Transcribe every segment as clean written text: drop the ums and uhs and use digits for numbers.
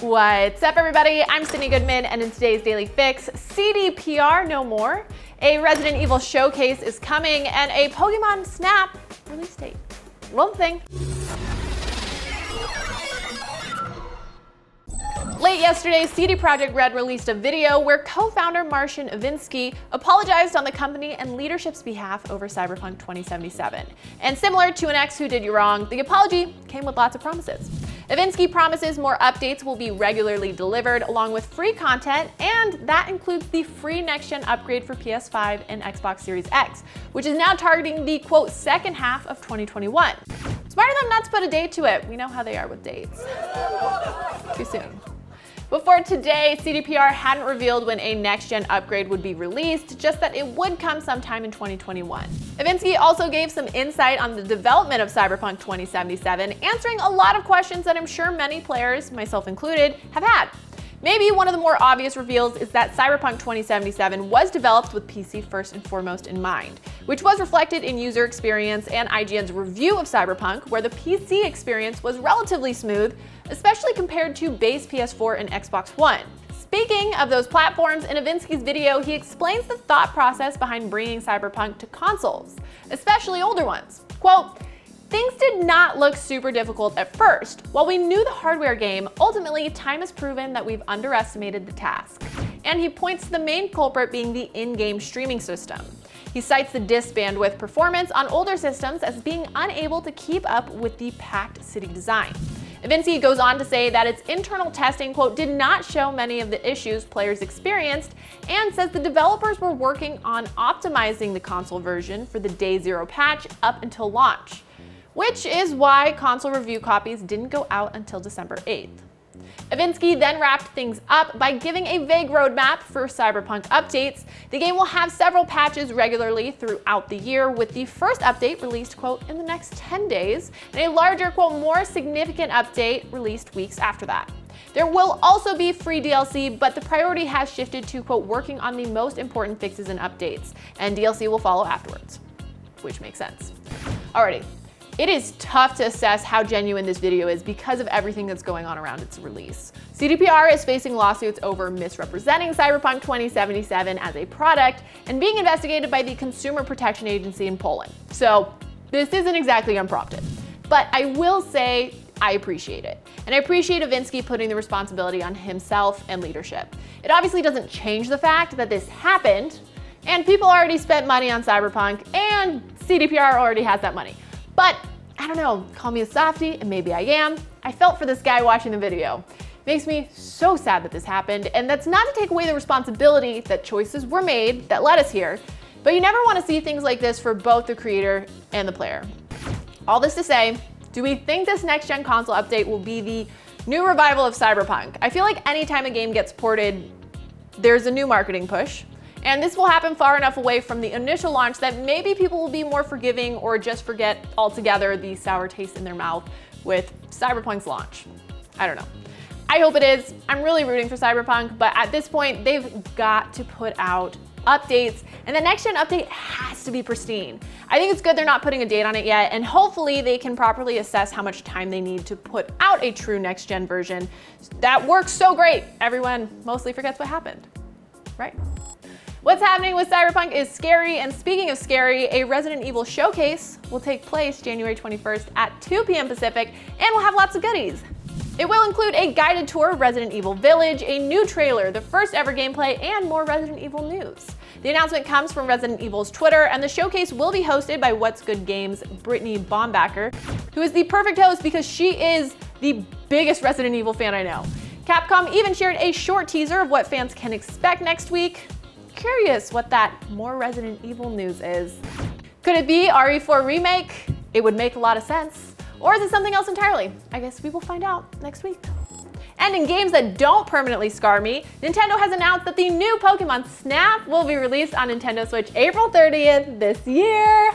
What's up, everybody? I'm Sydnee Goodman, and in today's Daily Fix, CDPR no more, a Resident Evil showcase is coming, and a Pokemon Snap release date. Well, the thing. Late yesterday, CD Projekt Red released a video where co-founder Marcin Iwinski apologized on the company and leadership's behalf over Cyberpunk 2077. And similar to an ex who did you wrong, the apology came with lots of promises. Iwinski promises more updates will be regularly delivered along with free content, and that includes the free next-gen upgrade for PS5 and Xbox Series X, which is now targeting the, quote, second half of 2021. Smart of them not to put a date to it. We know how they are with dates. Too soon. Before today, CDPR hadn't revealed when a next-gen upgrade would be released, just that it would come sometime in 2021. Iwinski also gave some insight on the development of Cyberpunk 2077, answering a lot of questions that I'm sure many players, myself included, have had. Maybe one of the more obvious reveals is that Cyberpunk 2077 was developed with PC first and foremost in mind, which was reflected in user experience and IGN's review of Cyberpunk, where the PC experience was relatively smooth, especially compared to base PS4 and Xbox One. Speaking of those platforms, in Iwinski's video, he explains the thought process behind bringing Cyberpunk to consoles, especially older ones. Quote, "Things did not look super difficult at first. While we knew the hardware game, ultimately time has proven that we've underestimated the task." And he points to the main culprit being the in-game streaming system. He cites the disk bandwidth performance on older systems as being unable to keep up with the packed city design. Iwinski goes on to say that its internal testing, quote, "did not show many of the issues players experienced," and says the developers were working on optimizing the console version for the Day Zero patch up until launch, which is why console review copies didn't go out until December 8th. Iwinski then wrapped things up by giving a vague roadmap for Cyberpunk updates. The game will have several patches regularly throughout the year, with the first update released, quote, in the next 10 days, and a larger, quote, more significant update released weeks after that. There will also be free DLC, but the priority has shifted to, quote, working on the most important fixes and updates, and DLC will follow afterwards, which makes sense. Alrighty. It is tough to assess how genuine this video is because of everything that's going on around its release. CDPR is facing lawsuits over misrepresenting Cyberpunk 2077 as a product and being investigated by the Consumer Protection Agency in Poland. So this isn't exactly unprompted, but I will say I appreciate it. And I appreciate Iwinski putting the responsibility on himself and leadership. It obviously doesn't change the fact that this happened, and people already spent money on Cyberpunk, and CDPR already has that money. But I don't know, call me a softie, and maybe I am. I felt for this guy watching the video. Makes me so sad that this happened, and that's not to take away the responsibility that choices were made that led us here, but you never want to see things like this for both the creator and the player. All this to say, do we think this next-gen console update will be the new revival of Cyberpunk? I feel like anytime a game gets ported, there's a new marketing push. And this will happen far enough away from the initial launch that maybe people will be more forgiving or just forget altogether the sour taste in their mouth with Cyberpunk's launch. I don't know. I hope it is. I'm really rooting for Cyberpunk, but at this point, they've got to put out updates, and the next-gen update has to be pristine. I think it's good they're not putting a date on it yet, and hopefully they can properly assess how much time they need to put out a true next-gen version that works so great, everyone mostly forgets what happened, right? What's happening with Cyberpunk is scary, and speaking of scary, a Resident Evil showcase will take place January 21st at 2 p.m. Pacific, and we'll have lots of goodies. It will include a guided tour of Resident Evil Village, a new trailer, the first ever gameplay, and more Resident Evil news. The announcement comes from Resident Evil's Twitter, and the showcase will be hosted by What's Good Games' Brittany Bombacker, who is the perfect host because she is the biggest Resident Evil fan I know. Capcom even shared a short teaser of what fans can expect next week. Curious what that more Resident Evil news is. Could it be RE4 remake? It would make a lot of sense. Or is it something else entirely? I guess we will find out next week. And in games that don't permanently scar me, Nintendo has announced that the new Pokemon Snap will be released on Nintendo Switch April 30th this year.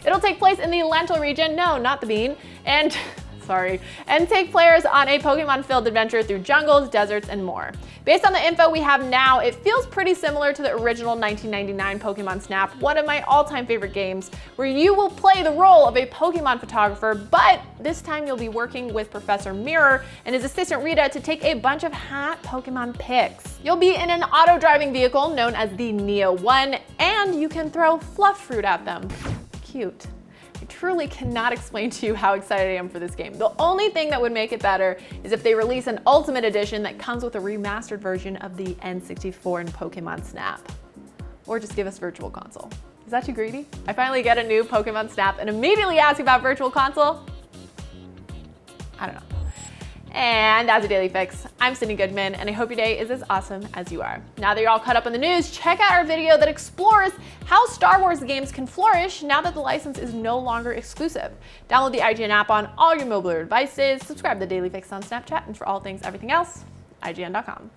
It'll take place in the Lental region, no, not the bean, and sorry, and take players on a Pokemon-filled adventure through jungles, deserts, and more. Based on the info we have now, it feels pretty similar to the original 1999 Pokemon Snap, one of my all-time favorite games, where you will play the role of a Pokemon photographer, but this time you'll be working with Professor Mirror and his assistant Rita to take a bunch of hot Pokemon pics. You'll be in an auto-driving vehicle known as the Neo 1, and you can throw fluff fruit at them. Cute. I truly cannot explain to you how excited I am for this game. The only thing that would make it better is if they release an Ultimate Edition that comes with a remastered version of the N64 and Pokemon Snap. Or just give us Virtual Console. Is that too greedy? I finally get a new Pokemon Snap and immediately ask about Virtual Console? I don't know. And that's a Daily Fix. I'm Sydnee Goodman, and I hope your day is as awesome as you are. Now that you're all caught up on the news, check out our video that explores how Star Wars games can flourish now that the license is no longer exclusive. Download the IGN app on all your mobile devices, subscribe to the Daily Fix on Snapchat, and for all things everything else, IGN.com.